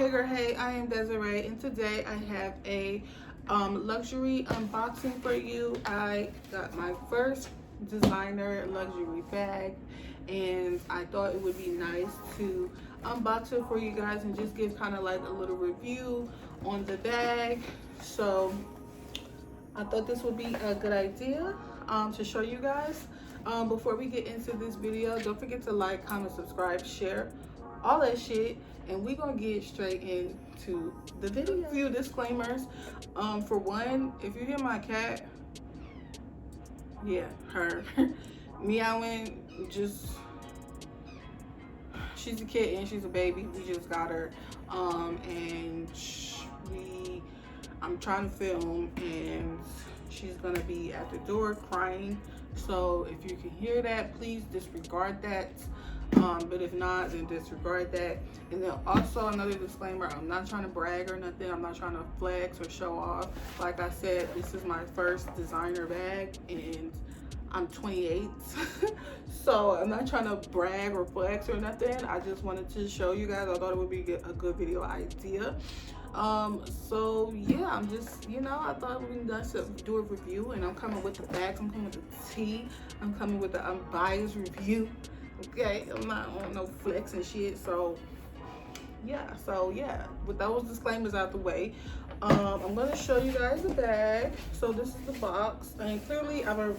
Hey girl, hey, I am Desiree, and today I have a luxury unboxing for you. I got my first designer luxury bag, and I thought it would be nice to unbox it for you guys and just give kind of like a little review on the bag. So I thought this would be a good idea to show you guys. Before we get into this video, don't forget to like, comment, subscribe, share, all that shit, and we're gonna get straight into the video. A few disclaimers. For one, if you hear my cat, yeah, her meowing, she's a kitten, she's a baby, we just got her, and I'm trying to film, and she's gonna be at the door crying. So if you can hear that, please disregard that. But if not, then disregard that. And then also another disclaimer, I'm not trying to brag or nothing. I'm not trying to flex or show off. Like I said, this is my first designer bag and I'm 28. So I'm not trying to brag or flex or nothing. I just wanted to show you guys. I thought it would be a good video idea. So yeah, I'm just, I thought it would be nice to do a review, and I'm coming with the bags, I'm coming with the tea, I'm coming with the unbiased review. Okay, I'm not on no flex and shit. So yeah, with those disclaimers out the way, I'm gonna show you guys the bag. So this is the box, and clearly I've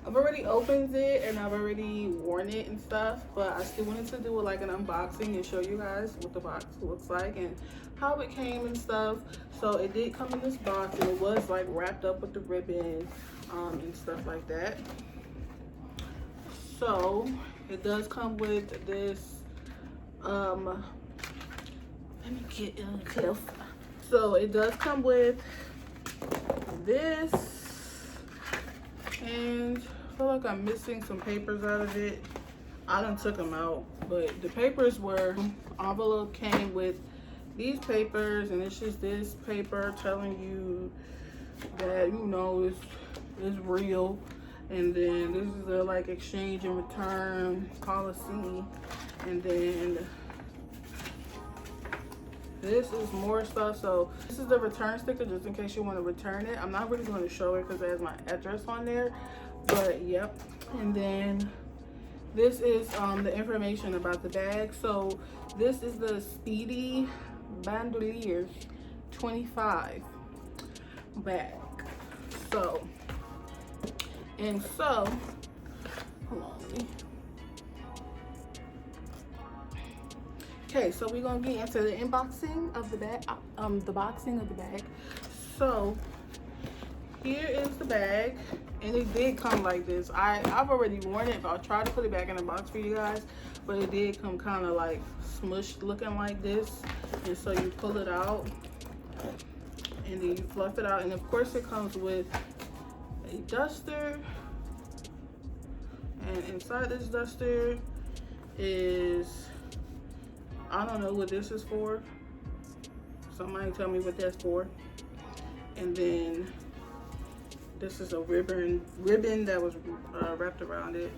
already opened it and I've already worn it and stuff, but I still wanted to do like an unboxing and show you guys what the box looks like and how it came and stuff. So it did come in this box, and it was like wrapped up with the ribbon and stuff like that. So it does come with this, let me get in the cliff. So it does come with this, and I feel like I'm missing some papers out of it. I done took them out, but the papers were, envelope came with these papers, and it's just this paper telling you that, it's real. And then this is the like exchange and return policy, and then this is more stuff. So this is the return sticker, just in case you want to return it. I'm not really going to show it because it has my address on there, but yep. And then this is the information about the bag. So this is the Speedy Bandouliere 25 bag. So hold on. Okay, so we're gonna get into the unboxing of the bag, the boxing of the bag. So here is the bag, and it did come like this. I've already worn it, but I'll try to put it back in the box for you guys. But it did come kind of like smushed looking like this, and so you pull it out, and then you fluff it out, and of course it comes with a duster, and inside this duster is, I don't know what this is for. Somebody tell me what that's for. And then this is a ribbon that was wrapped around it.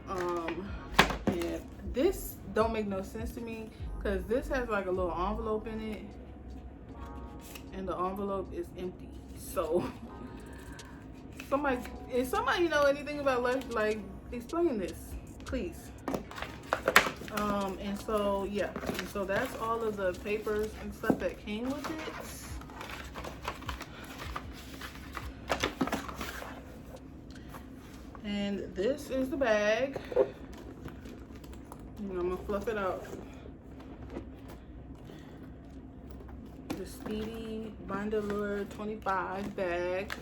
And this don't make no sense to me, because this has like a little envelope in it, and the envelope is empty. So if somebody know anything about life, like, explain this, please. And so yeah, and so that's all of the papers and stuff that came with it. And this is the bag. And I'm gonna fluff it out. The Speedy Bandouliere 25 bag.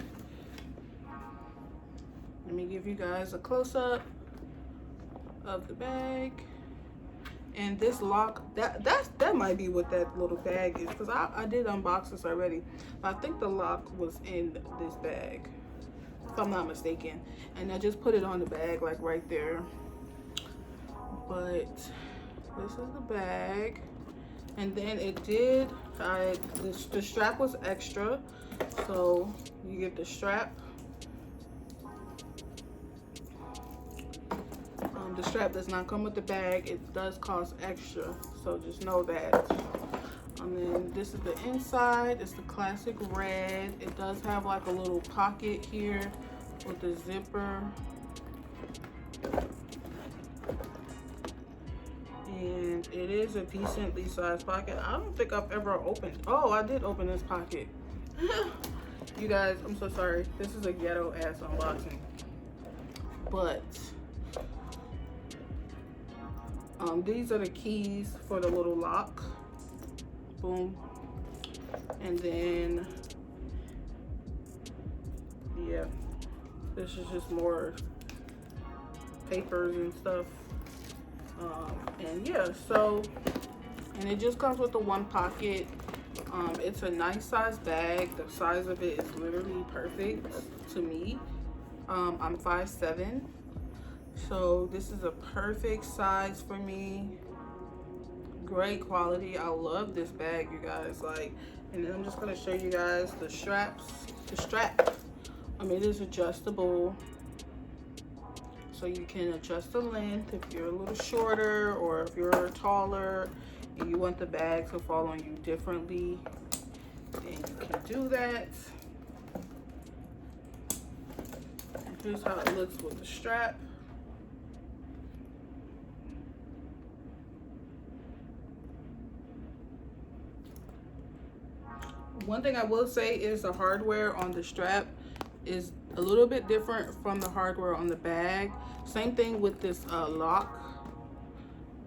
Let me give you guys a close-up of the bag. And this lock, that might be what that little bag is, because I did unbox this already. But I think the lock was in this bag, if I'm not mistaken. And I just put it on the bag, like right there. But this is the bag. And then it did, the strap was extra. So you get the strap. The strap does not come with the bag. It does cost extra, so just know that. And then this is the inside. It's the classic red. It does have like a little pocket here with the zipper. And it is a decently sized pocket. I don't think I've ever opened. Oh, I did open this pocket. You guys, I'm so sorry. This is a ghetto ass unboxing. But these are the keys for the little lock. Boom. And then yeah, this is just more papers and stuff. And yeah, so, and it just comes with the one pocket. It's a nice size bag. The size of it is literally perfect to me. I'm 5'7", so this is a perfect size for me. Great quality. I love this bag, you guys. Like, and then I'm just gonna show you guys the straps. The strap, it is adjustable, so you can adjust the length if you're a little shorter or if you're taller and you want the bag to fall on you differently, then you can do that. Here's how it looks with the strap. One thing I will say is the hardware on the strap is a little bit different from the hardware on the bag. Same thing with this lock.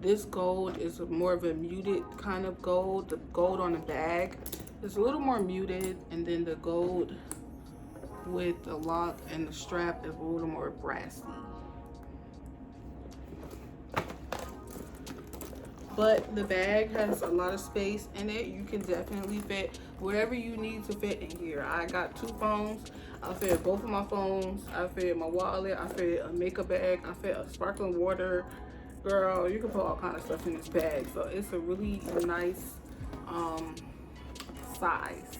This gold is more of a muted kind of gold. The gold on the bag is a little more muted, and then the gold with the lock and the strap is a little more brassy. But the bag has a lot of space in it. You can definitely fit whatever you need to fit in here. I got 2 phones. I fit both of my phones. I fit my wallet. I fit a makeup bag. I fit a sparkling water. Girl, you can put all kind of stuff in this bag. So it's a really nice size.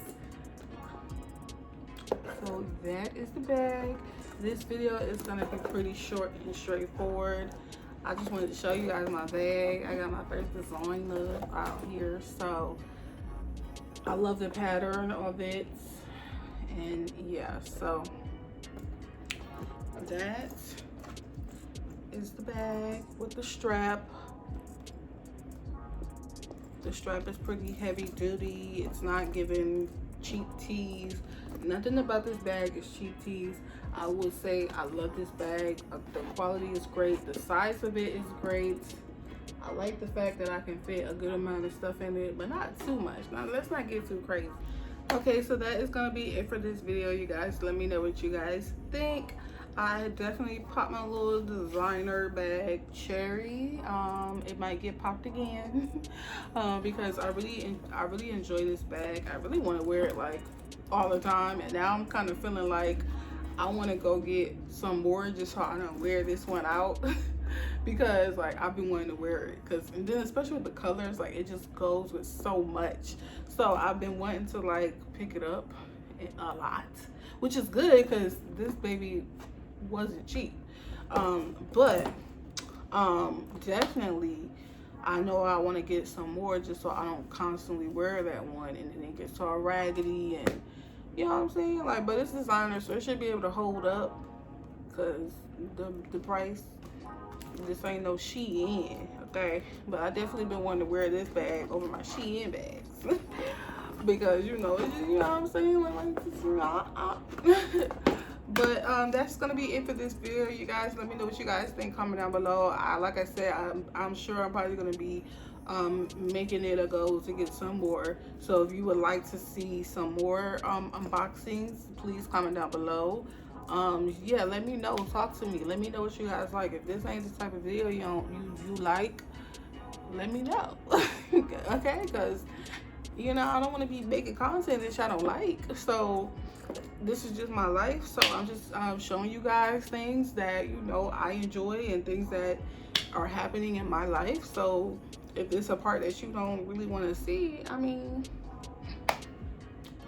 So that is the bag. This video is gonna be pretty short and straightforward. I just wanted to show you guys my bag. I got my first design look out here. So I love the pattern of it. And yeah, so that is the bag with the strap. The strap is pretty heavy duty. It's not giving cheap tease. Nothing about this bag is cheap tease. I would say I love this bag. The quality is great. The size of it is great. I like the fact that I can fit a good amount of stuff in it, but not too much. Now, let's not get too crazy. Okay, so that is gonna be it for this video, you guys. Let me know what you guys think. I definitely popped my little designer bag cherry. It might get popped again because I really enjoy this bag. I really want to wear it like all the time, and now I'm kind of feeling like I want to go get some more just so I don't wear this one out because like I've been wanting to wear it, because and then especially with the colors, like it just goes with so much. So I've been wanting to like pick it up a lot, which is good because this baby wasn't cheap. But definitely I know I want to get some more just so I don't constantly wear that one and then it gets all raggedy, and you know what I'm saying, like, but it's designer, so it should be able to hold up because the price, this ain't no Shein, okay? But I definitely been wanting to wear this bag over my Shein bags because you know, it's just, you know what I'm saying, like just, you know, But that's gonna be it for this video, you guys. Let me know what you guys think. Comment down below. Like I said, I'm sure I'm probably gonna be making it a goal to get some more. So if you would like to see some more unboxings, please comment down below. Yeah, let me know. Talk to me. Let me know what you guys like. If this ain't the type of video you like, let me know. Okay, because you know I don't want to be making content that y'all don't like. So this is just my life, so I'm just showing you guys things that you know I enjoy and things that are happening in my life. So if it's a part that you don't really want to see, I mean,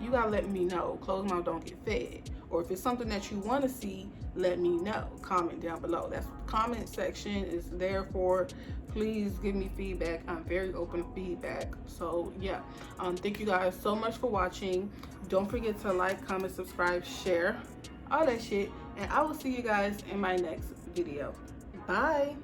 you gotta let me know. Closed mouth don't get fed. Or if it's something that you want to see, let me know. Comment down below. That's what the comment section is there for. Please give me feedback. I'm very open to feedback. So yeah, thank you guys so much for watching. Don't forget to like, comment, subscribe, share, all that shit, and I will see you guys in my next video. Bye.